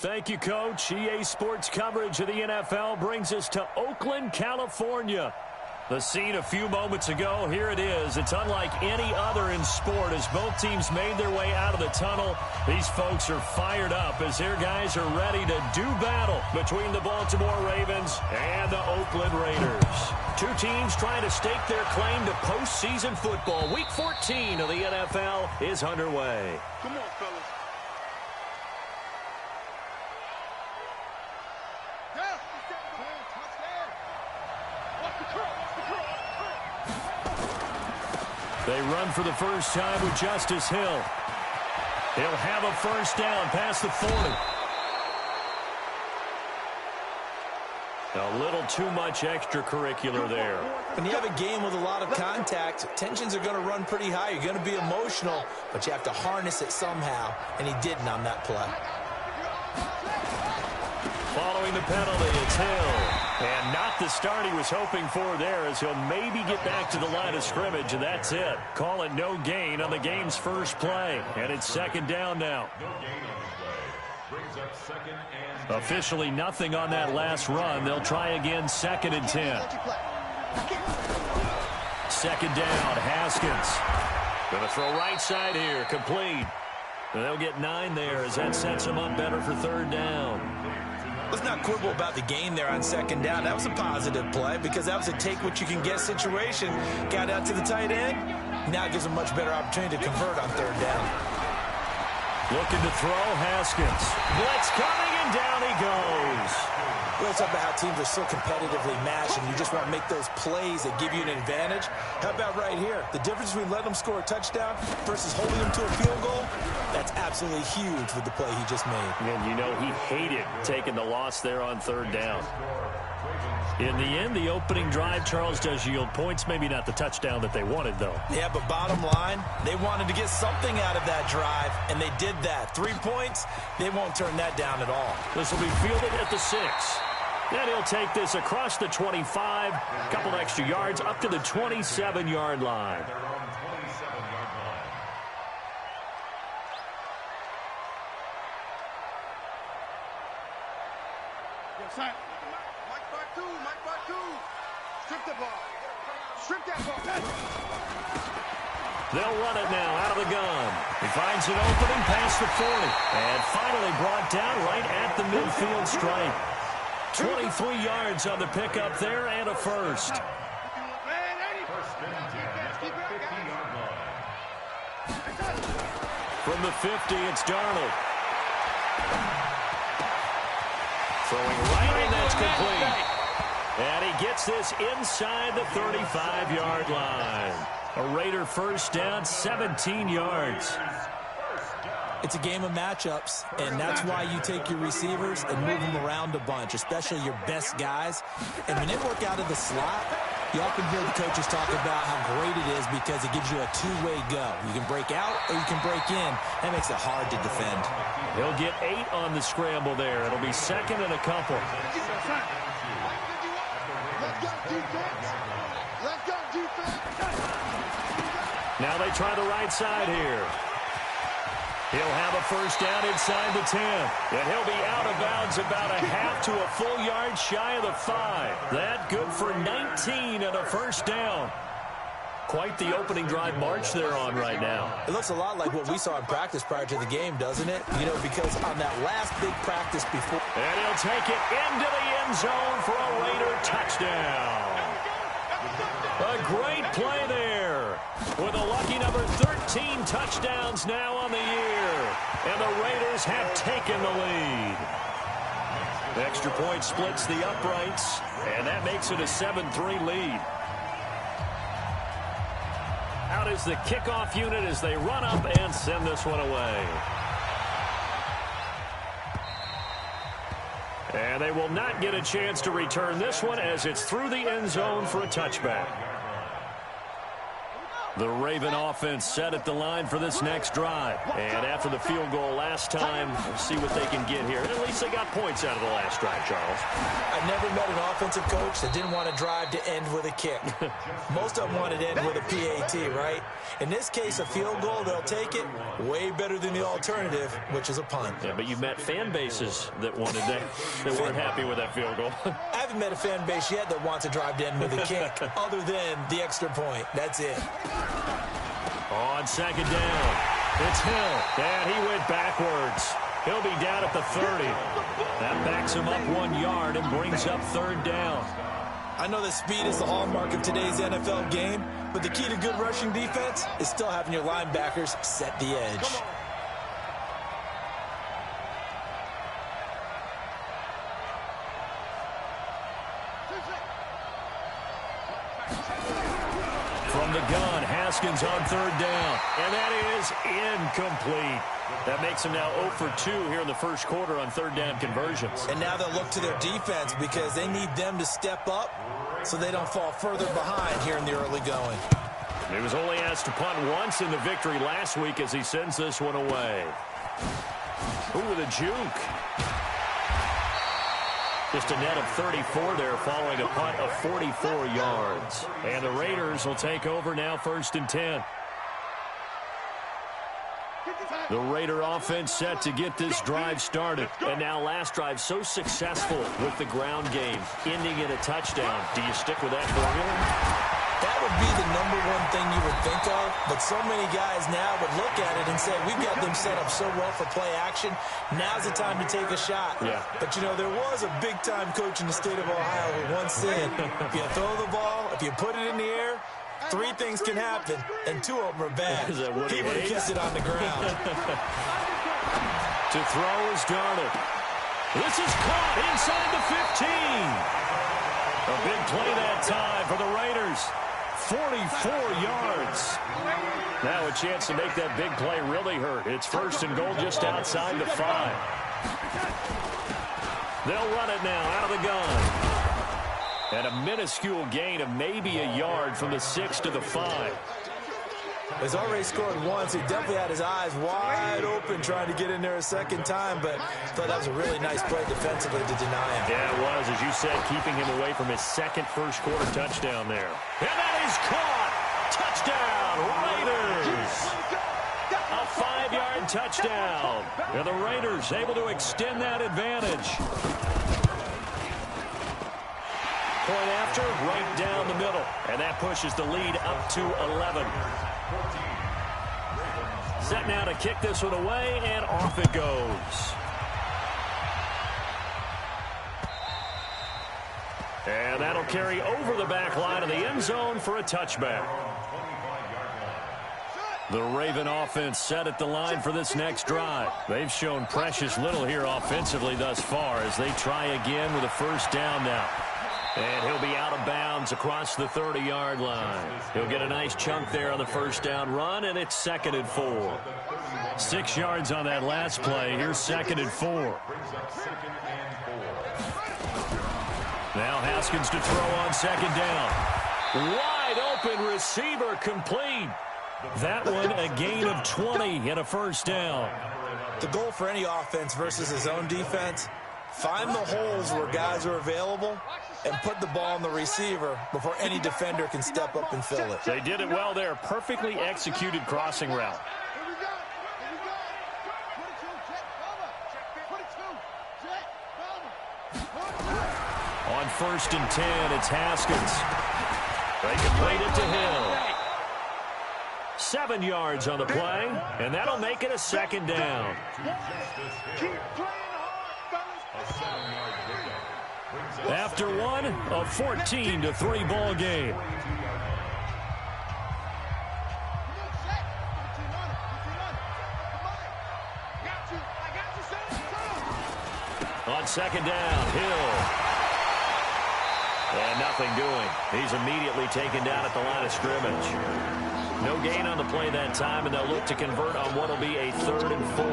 Thank you, Coach. EA Sports coverage of the NFL brings us to Oakland, California. The scene a few moments ago, here it is. It's unlike any other in sport as both teams made their way out of the tunnel. These folks are fired up as their guys are ready to do battle between the Baltimore Ravens and the Oakland Raiders. Two teams trying to stake their claim to postseason football. Week 14 of the NFL is underway. Come on, fellas. They run for the first time with Justice Hill. He'll have a first down past the 40. A little too much extracurricular there. When you have a game with a lot of contact, tensions are going to run pretty high. You're going to be emotional, but you have to harness it somehow, and he didn't on that play. Following the penalty, it's Hill. And not the start he was hoping for there as he'll maybe get back to the line of scrimmage, and that's it. Call it no gain on the game's first play. And it's second down now. Officially nothing on that last run. They'll try again second and 10. Second down, Haskins. Going to throw right side here, complete. And they'll get 9 there as that sets them up better for third down. Let's not quibble about the gain there on second down. That was a positive play because that was a take-what-you-can-get situation. Got out to the tight end. Now it gives them a much better opportunity to convert on third down. Looking to throw, Haskins. Blitz coming, and down he goes. We always talk about how teams are so competitively matched, and you just want to make those plays that give you an advantage. How about right here? The difference between letting them score a touchdown versus holding them to a field goal, that's absolutely huge with the play he just made. And you know he hated taking the loss there on third down. In the end, the opening drive, Charles, does yield points. Maybe not the touchdown that they wanted, though. Yeah, but bottom line, they wanted to get something out of that drive, and they did that. 3 points, they won't turn that down at all. This will be fielded at the 6. And he'll take this across the 25, a couple extra yards, up to the 27-yard line. They'll run it now out of the gun. He finds an opening past the 40. And finally brought down right at the midfield stripe. 23 yards on the pickup there and a first. From the 50, it's Darnold. Throwing right, and that's complete. And he gets this inside the 35-yard line. A Raider first down, 17 yards. It's a game of matchups, and that's why you take your receivers and move them around a bunch, especially your best guys. And when they work out of the slot, you often hear the coaches talk about how great it is because it gives you a two-way go. You can break out or you can break in. That makes it hard to defend. He'll get 8 on the scramble there. It'll be second and a couple. Now they try the right side here. He'll have a first down inside the 10. And he'll be out of bounds about a half to a full yard shy of the 5. That good for 19 and a first down. Quite the opening drive march they're on right now. It looks a lot like what we saw in practice prior to the game, doesn't it? You know, because on that last big practice before. And he'll take it into the end zone for a Raider touchdown. A great play there. With a lucky number 13 touchdowns now on the year. And the Raiders have taken the lead. The extra point splits the uprights. And that makes it a 7-3 lead. Out is the kickoff unit as they run up and send this one away. And they will not get a chance to return this one as it's through the end zone for a touchback. The Raven offense set at the line for this next drive. And after the field goal last time, we'll see what they can get here. And at least they got points out of the last drive, Charles. I've never met an offensive coach that didn't want to drive to end with a kick. Most of them wanted to end with a PAT, right? In this case, a field goal, they'll take it. Way better than the alternative, which is a punt. Yeah, but you've met fan bases that wanted that weren't happy with that field goal. I haven't met a fan base yet that wants to drive to end with a kick, other than the extra point. That's it. On second down, it's Hill, and he went backwards. He'll be down at the 30. That backs him up 1 yard and brings up third down. I know that speed is the hallmark of today's NFL game, but the key to good rushing defense is still having your linebackers set the edge. From the gun, Haskins on third down, and that is incomplete. That makes him now 0 for 2 here in the first quarter on third down conversions. And now they'll look to their defense because they need them to step up so they don't fall further behind here in the early going. He was only asked to punt once in the victory last week as he sends this one away. Ooh, with a juke. Just a net of 34 there following a punt of 44 yards. And the Raiders will take over now, 1st and 10. The Raider offense set to get this drive started. And now last drive so successful with the ground game, ending in a touchdown. Do you stick with that formula? That would be the #1 thing you would think of, but so many guys now would look at it and say, we've got them set up so well for play action, now's the time to take a shot. Yeah. But, you know, there was a big-time coach in the state of Ohio who once said, if you throw the ball, if you put it in the air, 3 things can happen, and 2 of them are bad. He would have kissed it on the ground. To throw is Darnold. This is caught inside the 15. A big play that time for the Raiders. 44 yards. Now a chance to make that big play really hurt. It's 1st and goal just outside the 5. They'll run it now out of the gun. And a minuscule gain of maybe a yard from the 6 to the 5. He's already scored once. He definitely had his eyes wide open trying to get in there a second time, but I thought that was a really nice play defensively to deny him. Yeah, it was, as you said, keeping him away from his second first-quarter touchdown there. And that is caught! Touchdown, Raiders! A 5-yard touchdown. And the Raiders able to extend that advantage. Point after, right down the middle. And that pushes the lead up to 11. Set now to kick this one away, and off it goes. And that'll carry over the back line of the end zone for a touchback. The Raven offense set at the line for this next drive. They've shown precious little here offensively thus far as they try again with a first down now. And he'll be out of bounds across the 30-yard line. He'll get a nice chunk there on the first down run, and it's 2nd and 4. 6 yards on that last play. Here's 2nd and 4. Now Haskins to throw on 2nd down. Wide open receiver complete. That one a gain of 20 and a first down. The goal for any offense versus his own defense, find the holes where guys are available and put the ball on the receiver before any defender can step up and fill it. They did it well there. Perfectly executed crossing route. On 1st and 10, it's Haskins. They complete it to Hill. 7 yards on the play, and that'll make it a 2nd down. After one, a 14-3 ball game. On 2nd down, Hill. And nothing doing. He's immediately taken down at the line of scrimmage. No gain on the play that time, and they'll look to convert on what will be a 3rd and 4.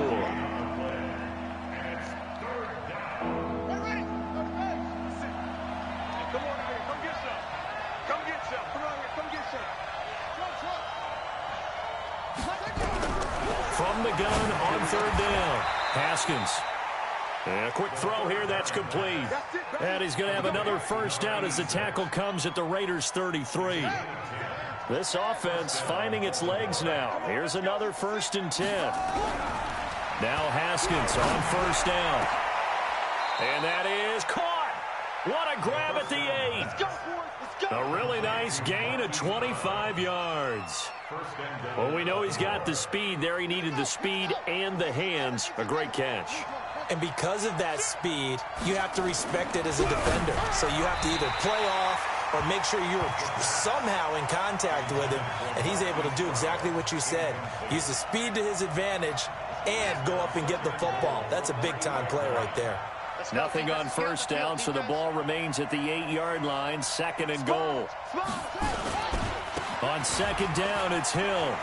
shotgun on third down. Haskins. And a quick throw here, that's complete. And he's going to have another first down as the tackle comes at the Raiders' 33. This offense finding its legs now. Here's another 1st and 10. Now Haskins on first down. And that is caught. What a grab at the 8. A really nice gain of 25 yards. Well, we know he's got the speed there. He needed the speed and the hands. A great catch. And because of that speed, you have to respect it as a defender. So you have to either play off or make sure you're somehow in contact with him. And he's able to do exactly what you said. Use the speed to his advantage and go up and get the football. That's a big-time play right there. Nothing on first down, so the ball remains at the 8-yard line. 2nd and goal. On 2nd down, it's Hill.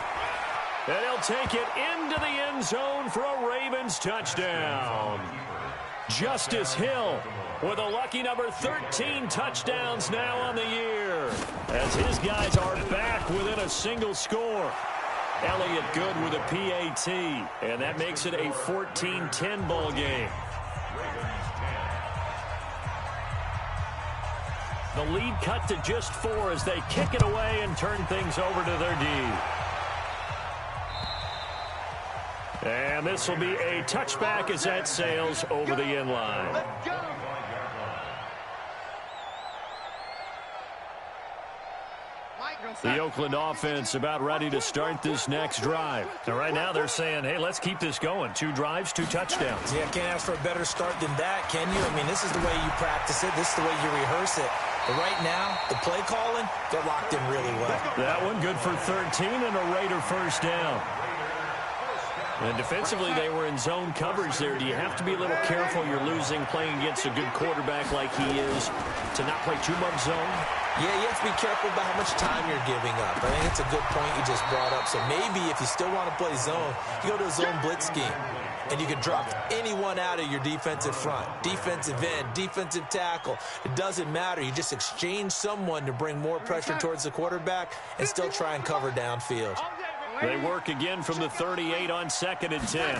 And he'll take it into the end zone for a Ravens touchdown. Justice Hill with a lucky number 13 touchdowns now on the year, as his guys are back within a single score. Elliott Good with a PAT, and that makes it a 14-10 ball game. The lead cut to just 4 as they kick it away and turn things over to their D. And this will be a touchback as that sails over the end line. The Oakland offense about ready to start this next drive. And right now they're saying, hey, let's keep this going. 2 drives, 2 touchdowns. Yeah, can't ask for a better start than that, can you? I mean, this is the way you practice it. This is the way you rehearse it. But right now, the play calling, they're locked in really well. That one good for 13 and a Raider first down. And defensively, they were in zone coverage there. Do you have to be a little careful? You're losing playing against a good quarterback like he is to not play too much zone? Yeah, you have to be careful about how much time you're giving up. I think it's a good point you just brought up. So maybe if you still want to play zone, you go to a zone blitz scheme. And you can drop anyone out of your defensive front. Defensive end, defensive tackle. It doesn't matter. You just exchange someone to bring more pressure towards the quarterback and still try and cover downfield. They work again from the 38 on 2nd and 10.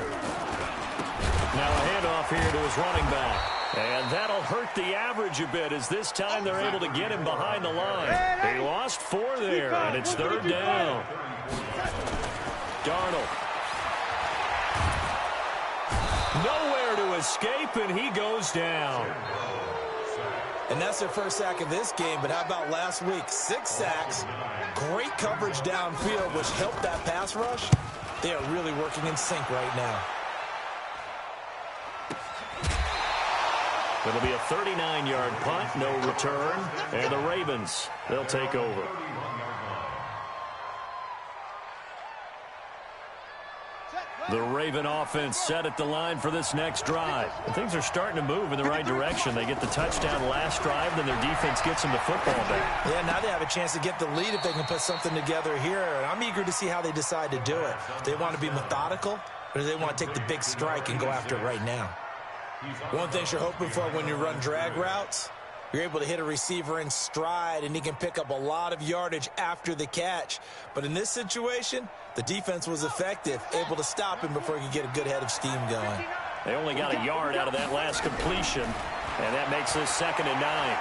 Now a handoff here to his running back. And that'll hurt the average a bit as this time they're able to get him behind the line. He lost 4 there, and it's 3rd down. Darnold. Nowhere to escape, and he goes down. And that's their first sack of this game, but how about last week? 6 sacks, great coverage downfield, which helped that pass rush. They are really working in sync right now. It'll be a 39-yard punt, no return, and the Ravens, they'll take over. The Raven offense set at the line for this next drive. And things are starting to move in the right direction. They get the touchdown last drive, then their defense gets them the football back. Yeah, now they have a chance to get the lead if they can put something together here. And I'm eager to see how they decide to do it. Do they want to be methodical, or do they want to take the big strike and go after it right now? One thing you're hoping for when you run drag routes, you're able to hit a receiver in stride, and he can pick up a lot of yardage after the catch. But in this situation, the defense was effective, able to stop him before he could get a good head of steam going. They only got a yard out of that last completion, and that makes this 2nd and 9.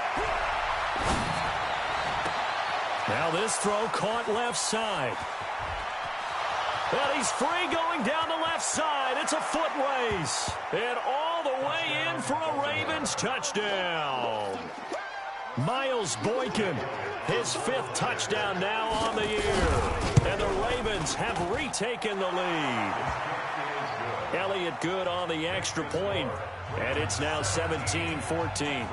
Now this throw caught left side. And he's free going down the left side. It's a foot race. And all the way in for a Ravens touchdown. Miles Boykin, his 5th touchdown now on the year. And the Ravens have retaken the lead. Elliott Good on the extra point. And it's now 17-14.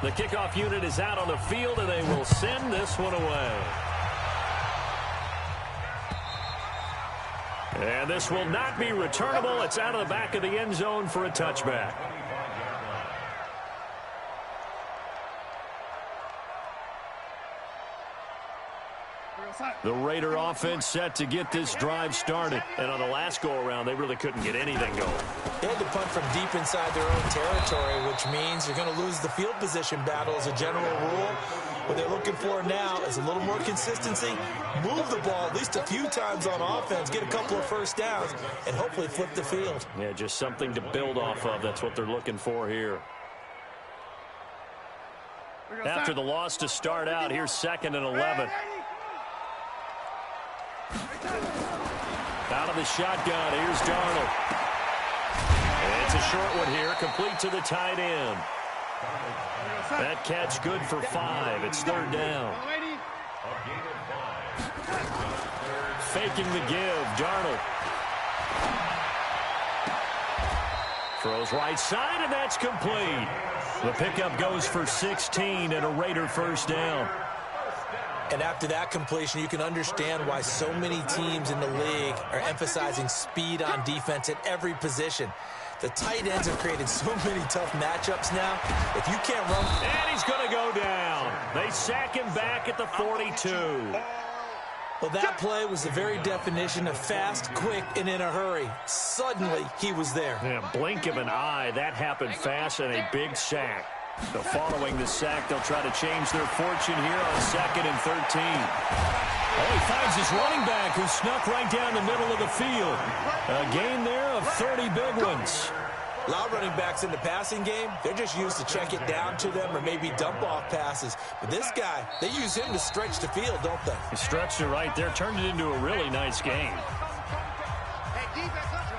The kickoff unit is out on the field, and they will send this one away. And this will not be returnable. It's out of the back of the end zone for a touchback. The Raider offense set to get this drive started. And on the last go-around, they really couldn't get anything going. They had to punt from deep inside their own territory, which means you're going to lose the field position battle as a general rule. What they're looking for now is a little more consistency, move the ball at least a few times on offense, get a couple of first downs, and hopefully flip the field. Yeah, just something to build off of. That's what they're looking for here. After the loss to start out, here's 2nd and 11. Out of the shotgun, here's Darnold. It's a short one here, complete to the tight end. That catch good for 5. It's 3rd down. Faking the give, Darnold. Throws right side, and that's complete. The pickup goes for 16 and a Raider first down. And after that completion, you can understand why so many teams in the league are emphasizing speed on defense at every position. The tight ends have created so many tough matchups now. If you can't run... And he's going to go down. They sack him back at the 42. Well, that play was the very definition of fast, quick, and in a hurry. Suddenly, he was there. Yeah, blink of an eye. That happened fast and a big sack. So following the sack, they'll try to change their fortune here on 2nd and 13. Oh, he finds his running back who snuck right down the middle of the field. A gain there of 30 big ones. A lot of running backs in the passing game, they're just used to check it down to them or maybe dump off passes. But this guy, they use him to stretch the field, don't they? He stretched it right there, turned it into a really nice game.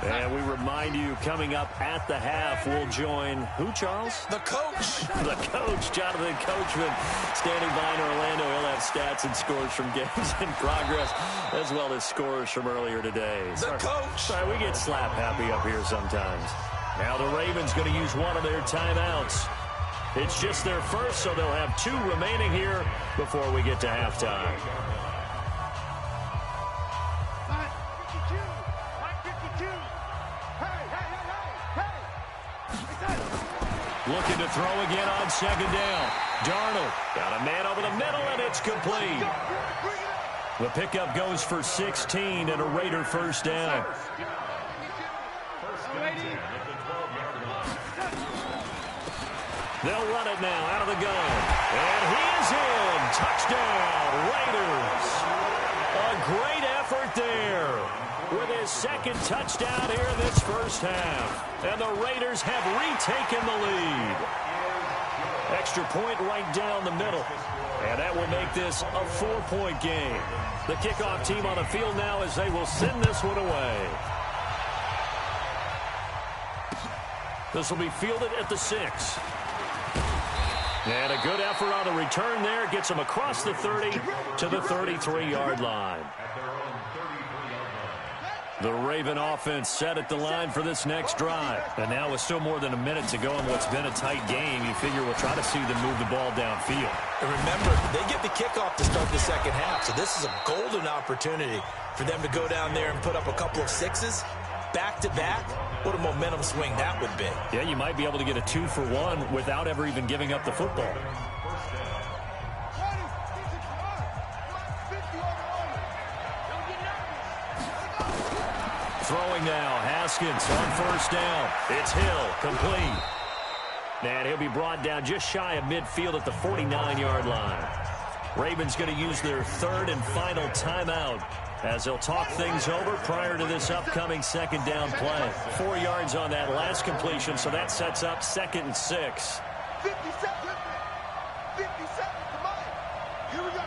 And we remind you, coming up at the half, we'll join who, Charles? The coach. The coach, Jonathan Coachman, standing by in Orlando. He'll have stats and scores from games in progress, as well as scores from earlier today. The coach. Sorry, we get slap happy up here sometimes. Now the Ravens going to use one of their timeouts. It's just their first, so they'll have 2 remaining here before we get to halftime. Looking to throw again on 2nd down. Darnold got a man over the middle, and it's complete. The pickup goes for 16 and a Raider first down. They'll run it now out of the gun. And he is in. Touchdown, Raiders. A great effort there with his 2nd touchdown here in this first half. And the Raiders have retaken the lead. Extra point right down the middle. And that will make this a 4-point game. The kickoff team on the field now as they will send this one away. This will be fielded at the 6. And a good effort on the return there. Gets him across the 30 to the 33-yard line. The Raven offense set at the line for this next drive. And now with still more than a minute to go in what's been a tight game, you figure we'll try to see them move the ball downfield. And remember, they get the kickoff to start the second half, so this is a golden opportunity for them to go down there and put up a couple of 6s. Back-to-back, what a momentum swing that would be. Yeah, you might be able to get a 2-for-1 without ever even giving up the football. Throwing now, Haskins on first down. It's Hill, complete. And he'll be brought down just shy of midfield at the 49-yard line. Ravens going to use their 3rd and final timeout as they'll talk things over prior to this upcoming 2nd down play. 4 yards on that last completion, so that sets up 2nd and 6. 50 seconds. 50 seconds. Come on. Here we go.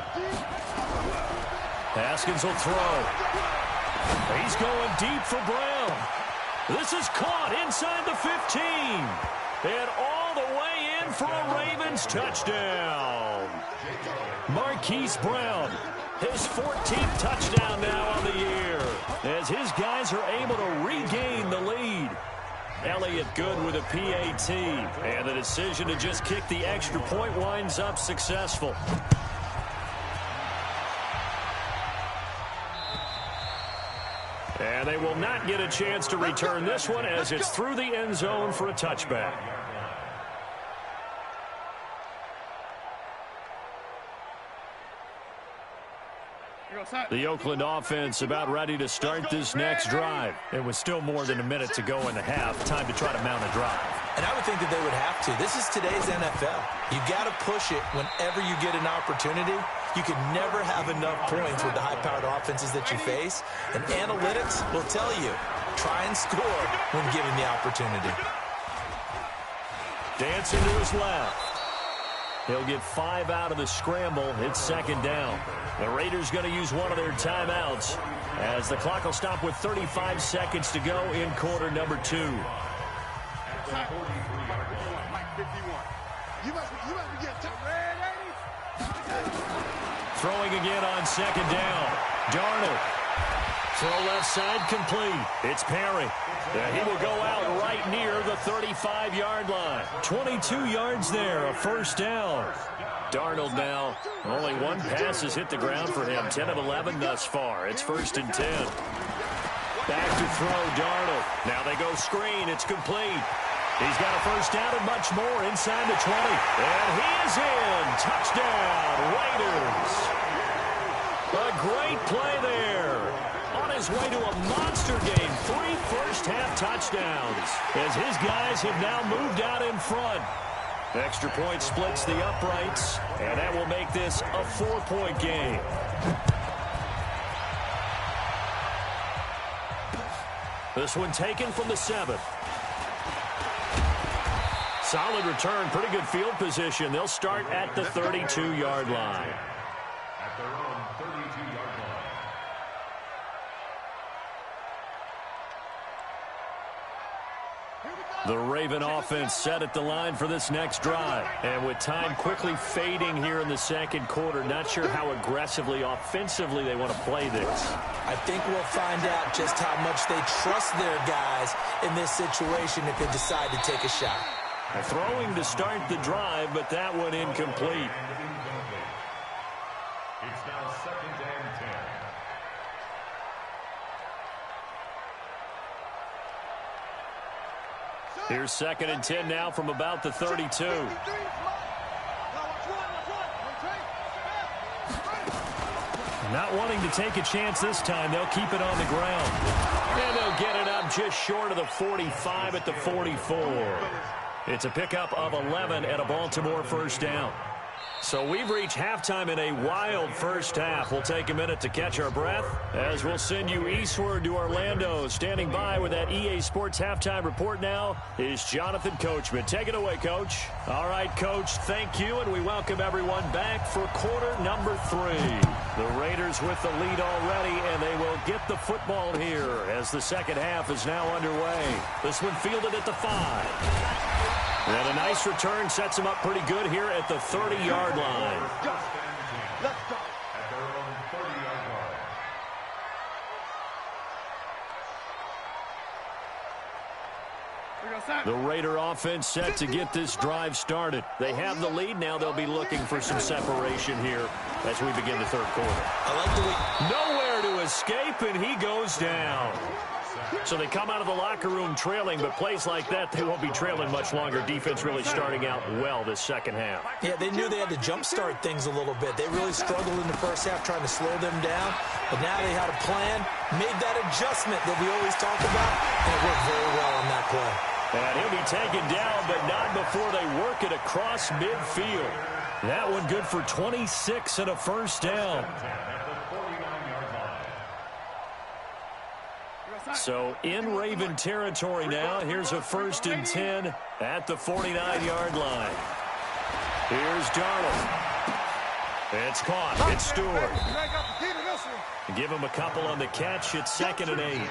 Haskins will throw. He's going deep for Brown. This is caught inside the 15. And all the way in for a Ravens touchdown. Marquise Brown, his 14th touchdown now on the year, as his guys are able to regain the lead. Elliott good with a PAT, and the decision to just kick the extra point winds up successful. And they will not get a chance to return this one as it's through the end zone for a touchback. The Oakland offense about ready to start this next drive. It was still more than a minute to go in the half. Time to try to mount a drive. And I would think that they would have to. This is today's NFL. You got to push it whenever you get an opportunity. You can never have enough points with the high-powered offenses that you face. And analytics will tell you, try and score when given the opportunity. Dancing to his left. He'll get 5 out of the scramble. It's second down. The Raiders going to use one of their timeouts as the clock will stop with 35 seconds to go in quarter number 2. Throwing again on second down. Darnold. Throw left side complete. It's Perry. He will go out right near the 35-yard line. 22 yards there, a first down. Darnold now, only one pass has hit the ground for him. 10 of 11 thus far. It's 1st and 10. Back to throw, Darnold. Now they go screen. It's complete. He's got a first down and much more inside the 20. And he is in. Touchdown, Raiders. A great play there. On his way to a monster game. 3 first-half touchdowns as his guys have now moved out in front. Extra point splits the uprights, and that will make this a 4-point game. This one taken from the 7. Solid return, pretty good field position. They'll start at the 32-yard line. At their own 32-yard line. The Raven offense set at the line for this next drive. And with time quickly fading here in the second quarter, not sure how aggressively, offensively they want to play this. I think we'll find out just how much they trust their guys in this situation if they decide to take a shot. Throwing to start the drive, but that one incomplete. It's now 2nd and 10. Here's 2nd and 10 now from about the 32. Not wanting to take a chance this time, they'll keep it on the ground. And they'll get it up just short of the 45 at the 44. It's a pickup of 11 and a Baltimore first down. So we've reached halftime in a wild first half. We'll take a minute to catch our breath as we'll send you eastward to Orlando. Standing by with that EA Sports halftime report now is Jonathan Coachman. Take it away, Coach. All right, Coach, thank you, and we welcome everyone back for quarter number 3. The Raiders with the lead already, and they will get the football here as the second half is now underway. This one fielded at the 5. And a nice return sets him up pretty good here at the 30-yard line. Let's go. At their own 30-yard line. The Raider offense set to get this drive started. They have the lead. Now they'll be looking for some separation here as we begin the third quarter. I like the way. Nowhere to escape, and he goes down. So they come out of the locker room trailing, but plays like that, they won't be trailing much longer. Defense really starting out well this second half. Yeah, they knew they had to jumpstart things a little bit. They really struggled in the first half trying to slow them down, but now they had a plan, made that adjustment that we always talk about, and it worked very well on that play. And he'll be taken down, but not before they work it across midfield. That one good for 26 and a first down. So in Raven territory now. Here's a 1st and 10 at the 49-yard line. Here's Darnold. It's caught. It's Stewart. Give him a couple on the catch. It's 2nd and 8.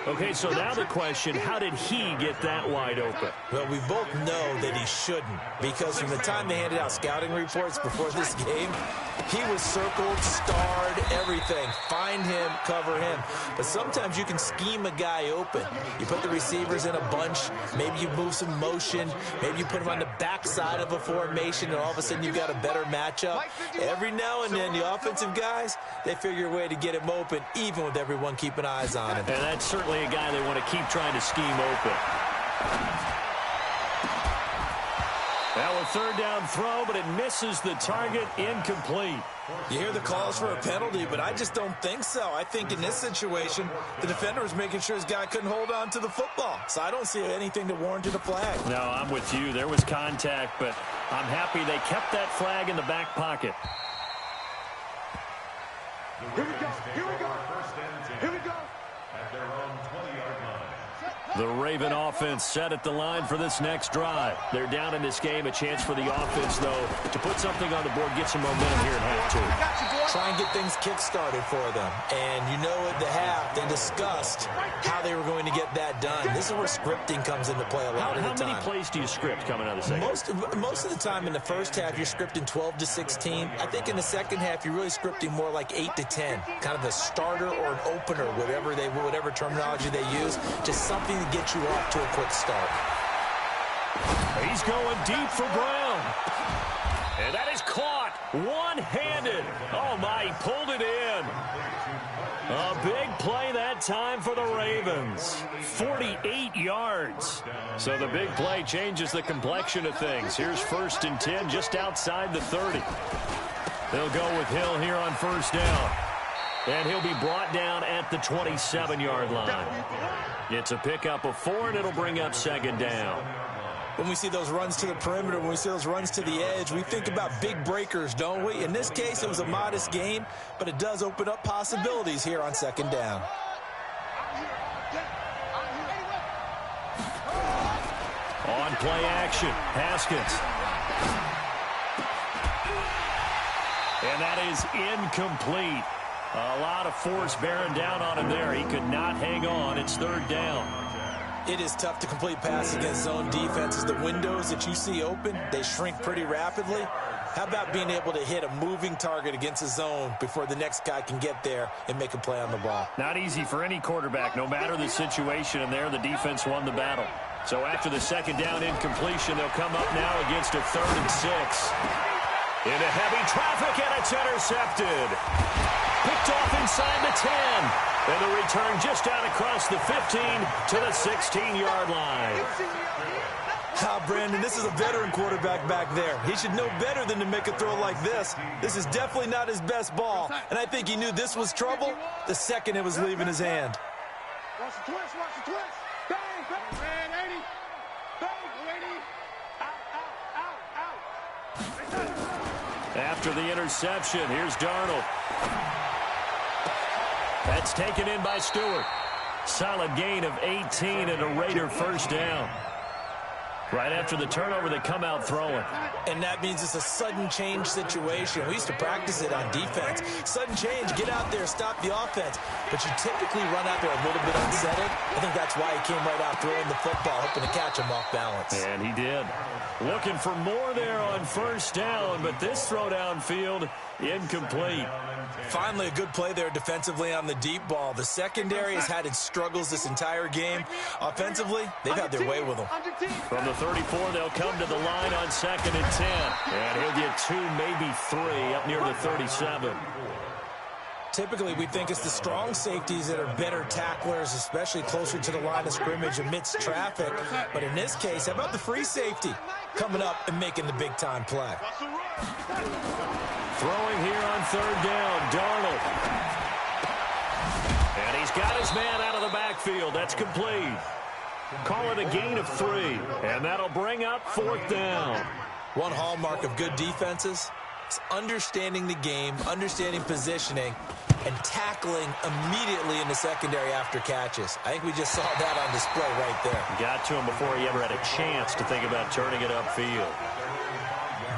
Okay, so now the question, how did he get that wide open? Well, we both know that he shouldn't, because from the time they handed out scouting reports before this game, he was circled, starred, everything. Find him, cover him. But sometimes you can scheme a guy open. You put the receivers in a bunch. Maybe you move some motion. Maybe you put him on the backside of a formation, and all of a sudden you've got a better matchup. Every now and then, the offensive guys, they figure a way to get him open, even with everyone keeping eyes on him. And that's certainly a guy they want to keep trying to scheme open. Now a third down throw, but it misses the target, incomplete. You hear the calls for a penalty, but I just don't think so. I think in this situation, the defender was making sure his guy couldn't hold on to the football. So I don't see anything that warranted a flag. No, I'm with you. There was contact, but I'm happy they kept that flag in the back pocket. Here we go. Here we go. Here we go. At their own 20-yard line. The Raven offense set at the line for this next drive. They're down in this game. A chance for the offense, though, to put something on the board, get some momentum here at half two. Try and get things kick-started for them. And you know at the half, they discussed how they were going to get that done. This is where scripting comes into play a lot of the time. How many plays do you script coming out of the second? Most of the time in the first half, you're scripting 12 to 16. I think in the second half, you're really scripting more like 8 to 10. Kind of a starter or an opener, whatever terminology they use. Just something to get you off to a quick start. He's going deep for Brown. And that is caught one-handed. Oh, my, he pulled it in. A big play that time for the Ravens. 48 yards. So the big play changes the complexion of things. Here's 1st and 10 just outside the 30. They'll go with Hill here on first down. And he'll be brought down at the 27-yard line. It's a pickup of 4, and it'll bring up 2nd down. When we see those runs to the perimeter, when we see those runs to the edge, we think about big breakers, don't we? In this case, it was a modest gain, but it does open up possibilities here on 2nd down. On play action, Haskins. And that is incomplete. A lot of force bearing down on him there. He could not hang on. It's 3rd down. It is tough to complete passes against zone defenses. The windows that you see open, they shrink pretty rapidly. How about being able to hit a moving target against a zone before the next guy can get there and make a play on the ball? Not easy for any quarterback, no matter the situation. And there, the defense won the battle. So after the 2nd down incompletion, they'll come up now against a 3rd and 6. Into heavy traffic, and it's intercepted. Picked off inside the 10. And the return just out across the 15 to the 16-yard line. Brandon, this is a veteran quarterback back there. He should know better than to make a throw like this. This is definitely not his best ball. And I think he knew this was trouble the second it was leaving his hand. Watch the twist, watch the twist. Bang, bang, man, 80. Bang, 80. Out, out, out, out. After the interception, here's Darnold. That's taken in by Stewart. Solid gain of 18 and a Raider 1st down. Right after the turnover, they come out throwing. And that means it's a sudden change situation. We used to practice it on defense. Sudden change, get out there, stop the offense. But you typically run out there a little bit unsettled. I think that's why he came right out throwing the football, hoping to catch him off balance. And he did. Looking for more there on 1st down, but this throw downfield, incomplete. Finally, a good play there defensively on the deep ball. The secondary has had its struggles this entire game. Offensively, they've had their way with them. From the 34, they'll come to the line on 2nd and 10. And he'll get 2, maybe 3 up near the 37. Typically, we think it's the strong safeties that are better tacklers, especially closer to the line of scrimmage amidst traffic. But in this case, how about the free safety coming up and making the big-time play? Throwing here on 3rd down, Darnold. And he's got his man out of the backfield. That's complete. Call it a gain of 3, and that'll bring up 4th down. One hallmark of good defenses is understanding the game, understanding positioning, and tackling immediately in the secondary after catches. I think we just saw that on display right there. Got to him before he ever had a chance to think about turning it upfield.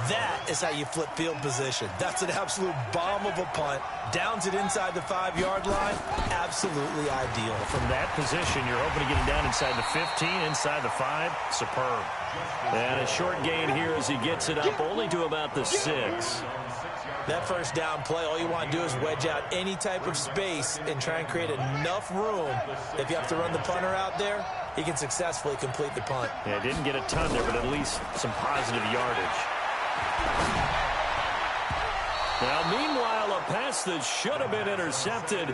That is how you flip field position. That's an absolute bomb of a punt. Downs it inside the 5-yard line. Absolutely ideal. From that position, you're hoping to get it down inside the 15, inside the 5. Superb. And a short gain here as he gets it up only to about the 6. That 1st down play, all you want to do is wedge out any type of space and try and create enough room. If you have to run the punter out there, he can successfully complete the punt. Yeah, didn't get a ton there, but at least some positive yardage. Now, meanwhile, a pass that should have been intercepted,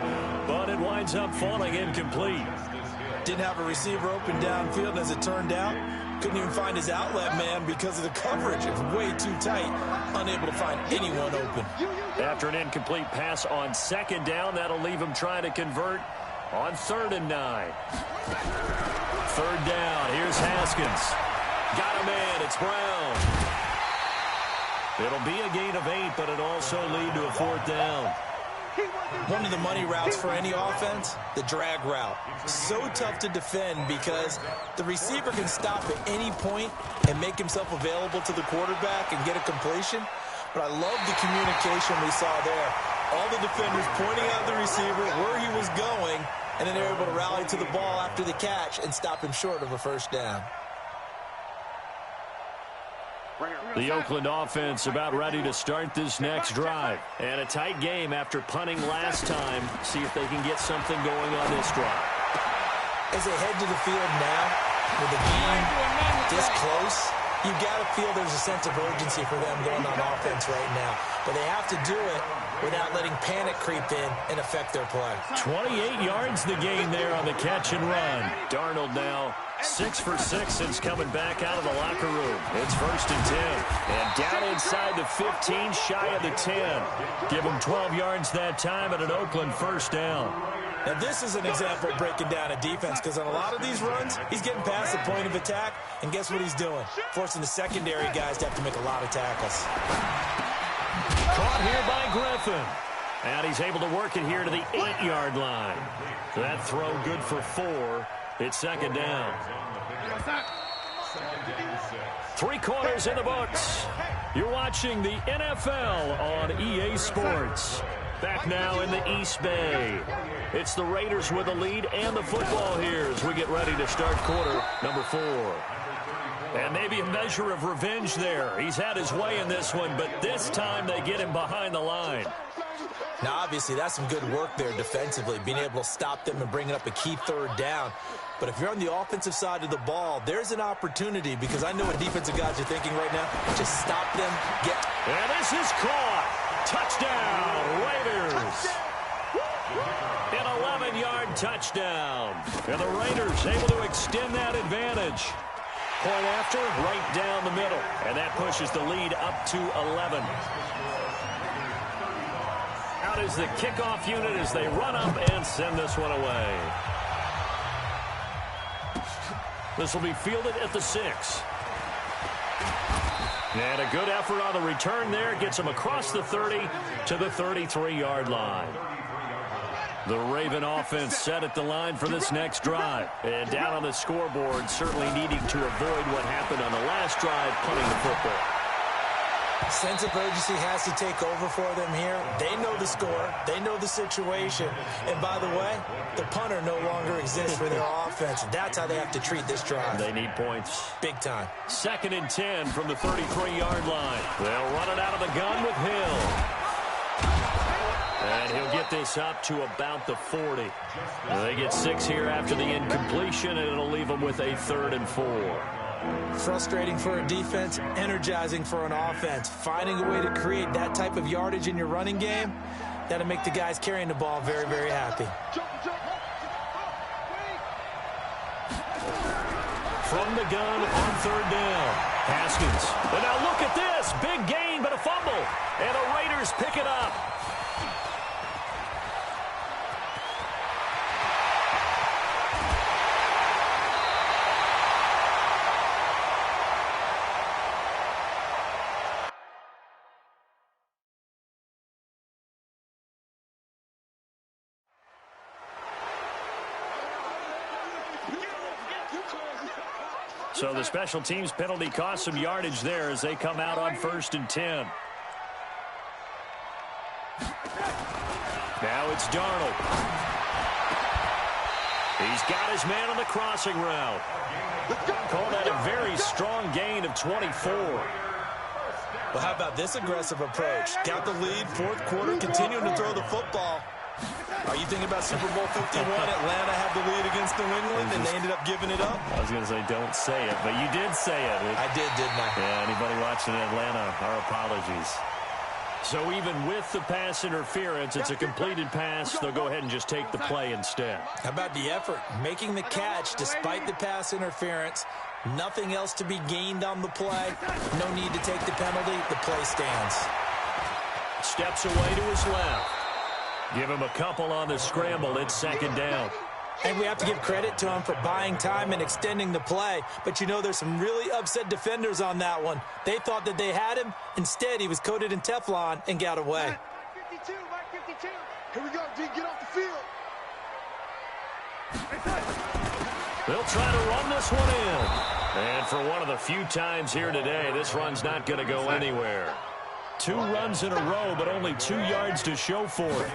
but it winds up falling incomplete. Didn't have a receiver open downfield, as it turned out. Couldn't even find his outlet man because of the coverage. It's way too tight. Unable to find anyone open. After an incomplete pass on second down, that'll leave him trying to convert on 3rd and 9. 3rd down. Here's Haskins. Got a man. It's Brown. It'll be a gain of 8, but it'll also lead to a 4th down. One of the money routes for any offense, the drag route. So tough to defend because the receiver can stop at any point and make himself available to the quarterback and get a completion. But I love the communication we saw there. All the defenders pointing out the receiver, where he was going, and then they're able to rally to the ball after the catch and stop him short of a 1st down. The Oakland offense about ready to start this next drive. And a tight game after punting last time. See if they can get something going on this drive. As they head to the field now, with the game this close, you've got to feel there's a sense of urgency for them going on offense right now. But they have to do it without letting panic creep in and affect their play. 28 yards the gain there on the catch and run. Darnold now 6 for 6 since coming back out of the locker room. It's 1st and 10. And down inside the 15, shy of the 10. Give him 12 yards that time and an Oakland 1st down. Now, this is an example of breaking down a defense because on a lot of these runs, he's getting past the point of attack, and guess what he's doing? Forcing the secondary guys to have to make a lot of tackles. Caught here by Griffin. And he's able to work it here to the 8-yard line. That throw good for 4. It's 2nd down. 3 quarters in the books. You're watching the NFL on EA Sports. Back now in the East Bay. It's the Raiders with the lead and the football here as we get ready to start quarter number 4. And maybe a measure of revenge there. He's had his way in this one, but this time they get him behind the line. Now, obviously, that's some good work there defensively, being able to stop them and bringing up a key 3rd down. But if you're on the offensive side of the ball, there's an opportunity because I know what defensive guys are thinking right now. Just stop them, And this is caught. Touchdown, Raiders. An 11-yard touchdown. And the Raiders able to extend that advantage. Point after, right down the middle. And that pushes the lead up to 11. Out is the kickoff unit as they run up and send this one away. This will be fielded at the 6. And a good effort on the return there. Gets him across the 30 to the 33-yard line. The Raven offense set at the line for this next drive. And down on the scoreboard, certainly needing to avoid what happened on the last drive, punting the football. Sense of urgency has to take over for them here. They know the score. They know the situation. And by the way, the punter no longer exists for their offense. That's how they have to treat this drive. They need points. Big time. 2nd and 10 from the 33-yard line. They'll run it out of the gun with Hill. And he'll get this up to about the 40. They get 6 here after the incompletion, and it'll leave them with a 3rd and 4. Frustrating for a defense, energizing for an offense. Finding a way to create that type of yardage in your running game, that'll make the guys carrying the ball very, very happy. From the gun on 3rd down. Haskins. And now look at this. Big gain, but a fumble. And the Raiders pick it up. So the special teams penalty cost some yardage there as they come out on 1st and 10. Now it's Darnold. He's got his man on the crossing route. Call that a very strong gain of 24. Well, how about this aggressive approach? Got the lead, 4th quarter, continuing to throw the football. Are you thinking about Super Bowl 51? Atlanta had the lead against New England, and they ended up giving it up? I was going to say, don't say it, but you did say it. I did, didn't I? Yeah, anybody watching Atlanta, our apologies. So even with the pass interference, it's a completed pass. They'll go ahead and just take the play instead. How about the effort? Making the catch despite the pass interference. Nothing else to be gained on the play. No need to take the penalty. The play stands. Steps away to his left. Give him a couple on the scramble. It's second down. And we have to give credit to him for buying time and extending the play. But you know, there's some really upset defenders on that one. They thought that they had him. Instead, he was coated in Teflon and got away. Mike 52, Mike 52. Here we go, D. Get off the field. They'll try to run this one in. And for one of the few times here today, this run's not going to go anywhere. 2 runs in a row, but only 2 yards to show for it.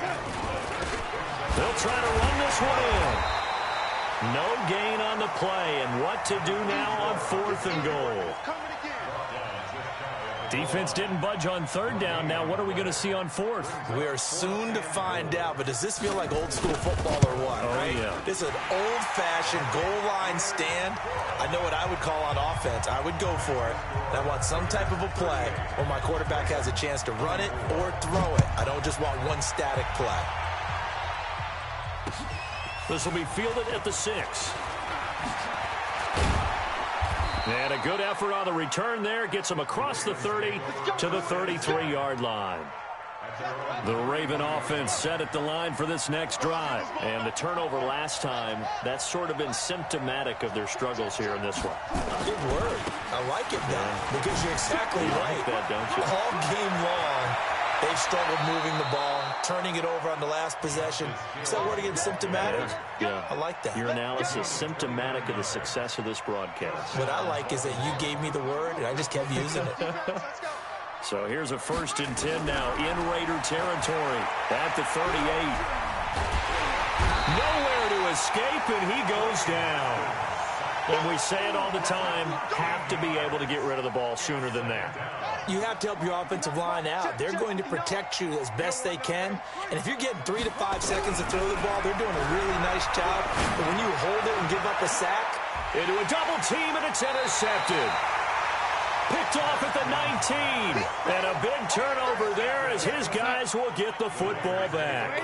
They'll try to run this one in. No gain on the play, and what to do now on 4th and goal. Defense didn't budge on 3rd down. Now what are we going to see on 4th? We are soon to find out, but does this feel like old school football or what? Oh, right? Yeah. This is an old-fashioned goal line stand. I know what I would call on offense. I would go for it. And I want some type of a play where my quarterback has a chance to run it or throw it. I don't just want one static play. This will be fielded at the 6. And a good effort on the return there. Gets him across the 30 to the 33-yard line. The Raven offense set at the line for this next drive. And the turnover last time, that's sort of been symptomatic of their struggles here in this one. Good word. I like it now because you're exactly right. Like that, don't you? All game long, they've struggled moving the ball, turning it over on the last possession. Is that word again, symptomatic? Yeah. I like that. Your analysis symptomatic of the success of this broadcast. What I like is that you gave me the word, and I just kept using it. So here's a 1st and 10 now in Raider territory at the 38. Nowhere to escape, and he goes down. And we say it all the time, have to be able to get rid of the ball sooner than that. You have to help your offensive line out. They're going to protect you as best they can. And if you're getting 3 to 5 seconds to throw the ball, they're doing a really nice job. But when you hold it and give up a sack, into a double team, and it's intercepted. Picked off at the 19. And a big turnover there as his guys will get the football back.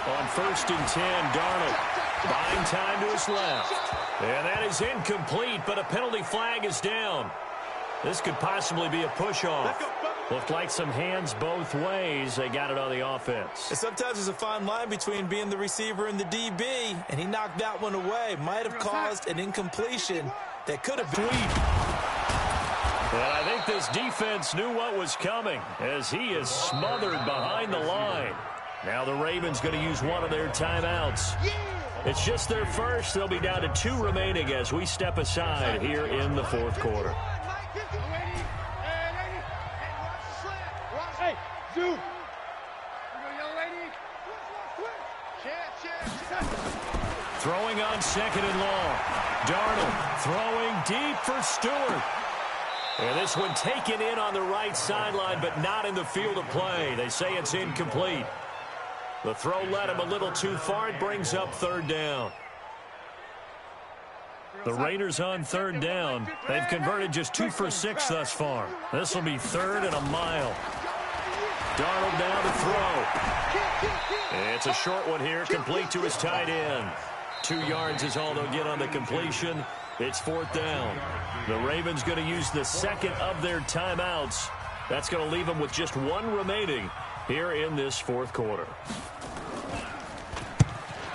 On 1st and 10, Darnold buying time to his left. And that is incomplete, but a penalty flag is down. This could possibly be a push-off. Looked like some hands both ways. They got it on the offense. And sometimes there's a fine line between being the receiver and the DB, and he knocked that one away. Might have caused an incompletion that could have been. And I think this defense knew what was coming as he is smothered behind the line. Now the Ravens going to use one of their timeouts. It's just their first. They'll be down to 2 remaining as we step aside here in the 4th quarter. Hey, dude. Throwing on 2nd and long. Darnold throwing deep for Stewart. And this one taken in on the right sideline, but not in the field of play. They say it's incomplete. The throw led him a little too far. It brings up 3rd down. The Raiders on 3rd down. They've converted just 2 for 6 thus far. This will be 3rd and a mile. Darnold down to throw. It's a short one here, complete to his tight end. 2 yards is all they'll get on the completion. It's 4th down. The Ravens going to use the 2nd of their timeouts. That's going to leave them with just 1 remaining here in this 4th quarter.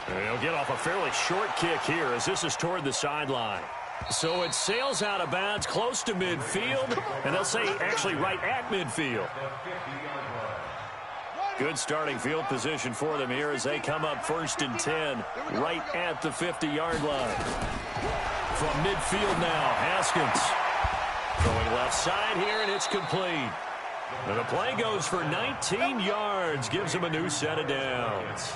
And he'll get off a fairly short kick here as this is toward the sideline. So it sails out of bounds close to midfield, and they'll say actually right at midfield. Good starting field position for them here as they come up 1st and 10 right at the 50-yard line. From midfield now, Haskins throwing left side here, and it's complete. And the play goes for 19 yards, gives him a new set of downs.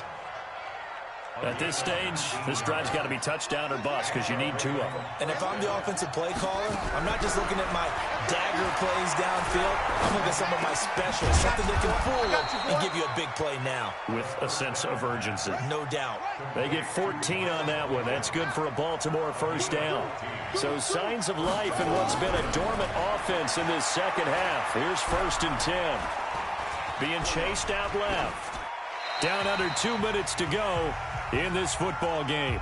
At this stage, this drive's got to be touchdown or bust because you need 2 of them. And if I'm the offensive play caller, I'm not just looking at my dagger plays downfield. I'm looking at some of my specials, something that can fool them and give you a big play now. With a sense of urgency. No doubt. They get 14 on that one. That's good for a Baltimore 1st down. So signs of life in what's been a dormant offense in this 2nd half. Here's 1st and 10. Being chased out left. Down under 2 minutes to go in this football game.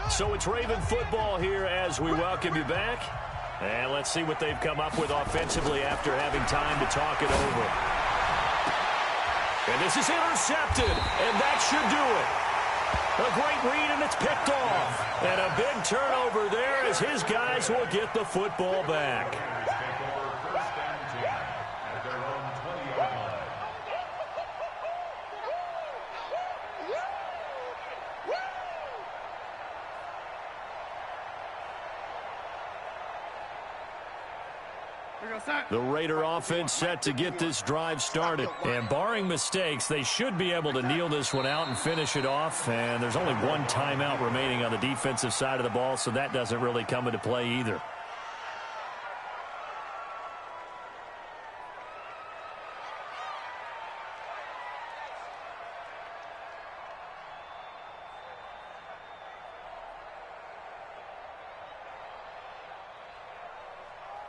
So it's Raven football here as we welcome you back. And let's see what they've come up with offensively after having time to talk it over. And this is intercepted, and that should do it. A great read, and it's picked off. And a big turnover there as his guys will get the football back. The Raider offense set to get this drive started. And barring mistakes, they should be able to kneel this one out and finish it off. And there's only one timeout remaining on the defensive side of the ball, so that doesn't really come into play either.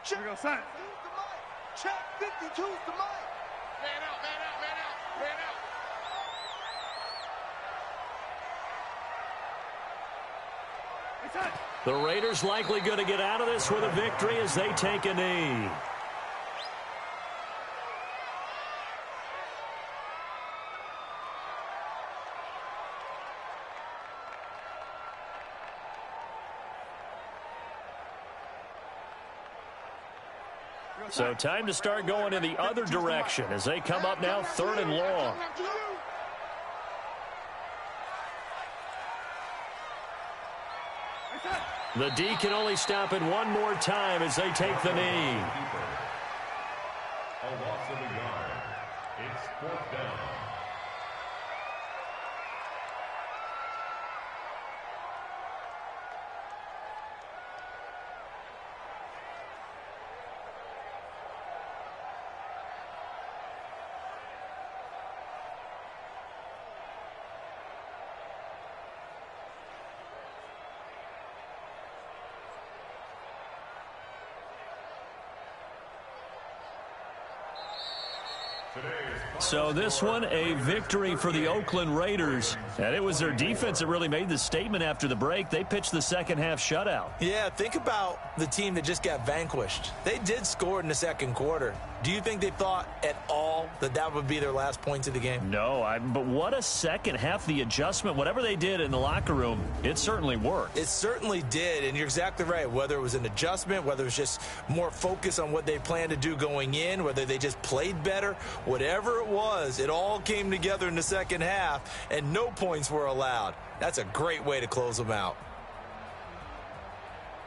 Here we go, son. Check 52's the mic. Man out, man out, man out, man out. The Raiders likely going to get out of this with a victory as they take a knee. So time to start going in the other direction as they come up now 3rd and long. The D can only stop it one more time as they take the knee. A loss of a yard. It's 4th down. So this one, a victory for the Oakland Raiders. And it was their defense that really made the statement after the break. They pitched the second-half shutout. Yeah, think about the team that just got vanquished. They did score in the second quarter. Do you think they thought at all that that would be their last points of the game? No, but what a second half. The adjustment, whatever they did in the locker room, it certainly worked. It certainly did, and you're exactly right. Whether it was an adjustment, whether it was just more focus on what they planned to do going in, whether they just played better, whatever it was, it all came together in the second half, and no points were allowed. That's a great way to close them out.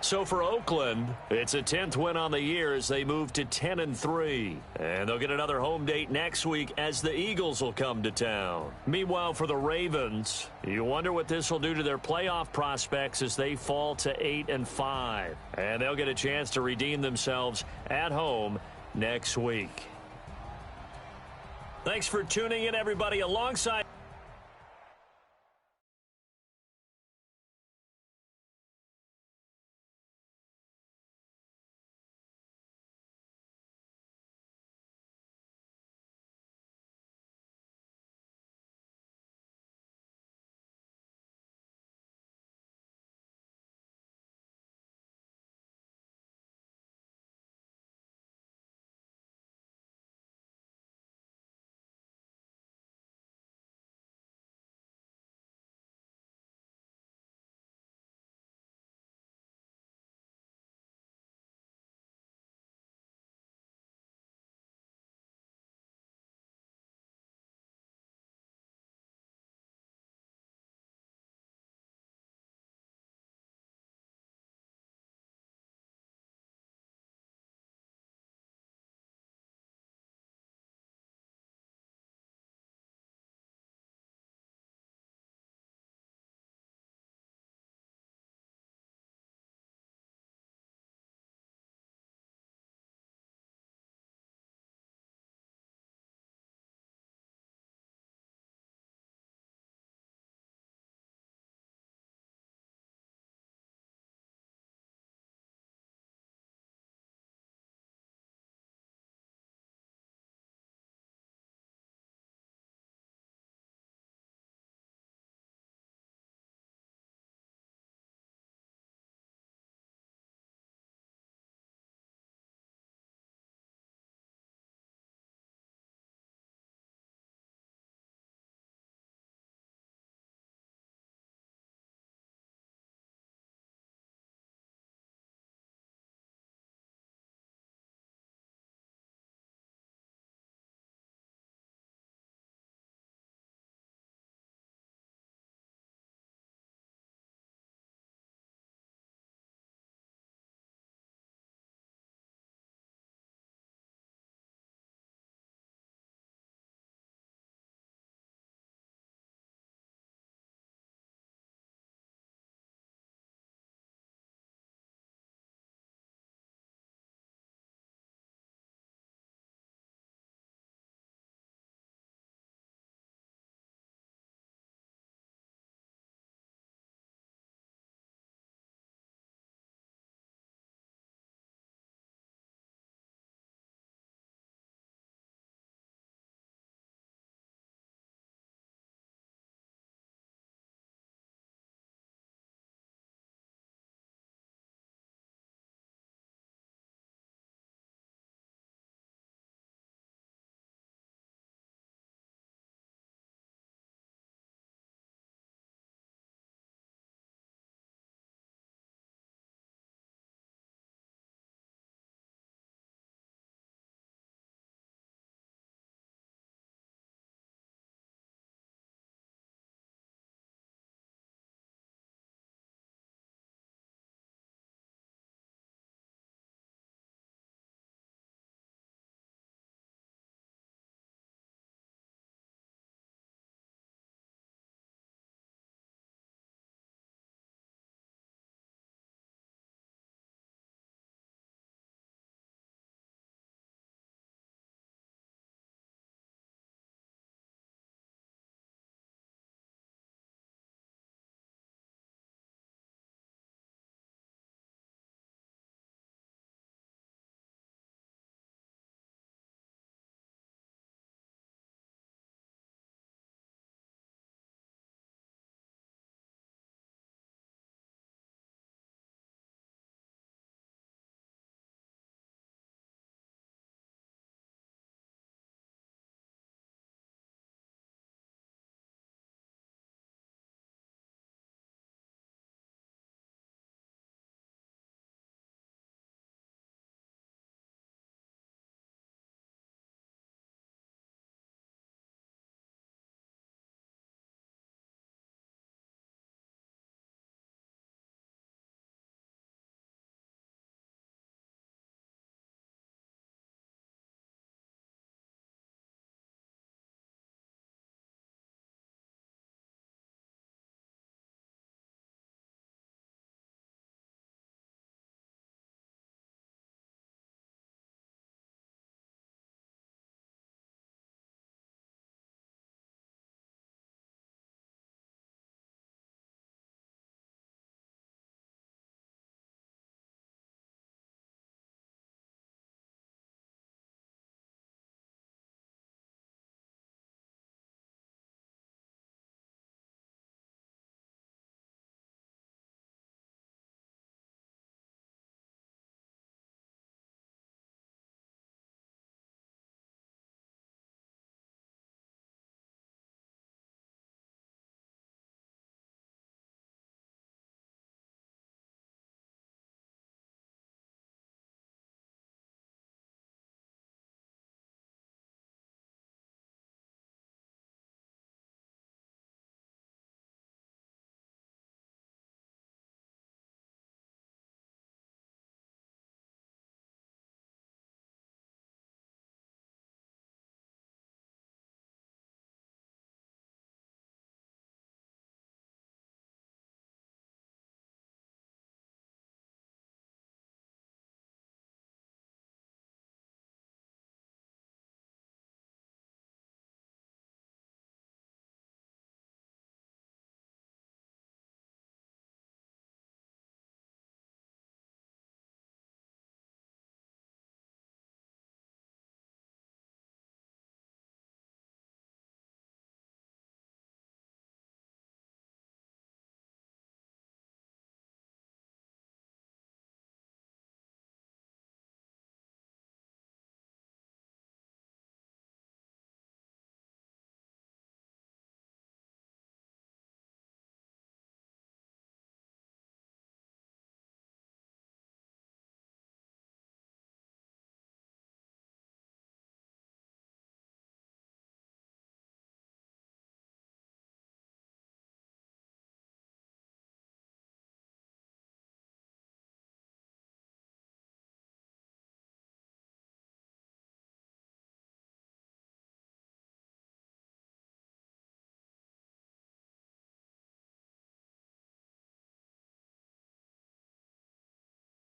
So for Oakland, it's a 10th win on the year as they move to 10-3. And they'll get another home date next week as the Eagles will come to town. Meanwhile, for the Ravens, you wonder what this will do to their playoff prospects as they fall to 8-5. And they'll get a chance to redeem themselves at home next week. Thanks for tuning in, everybody, alongside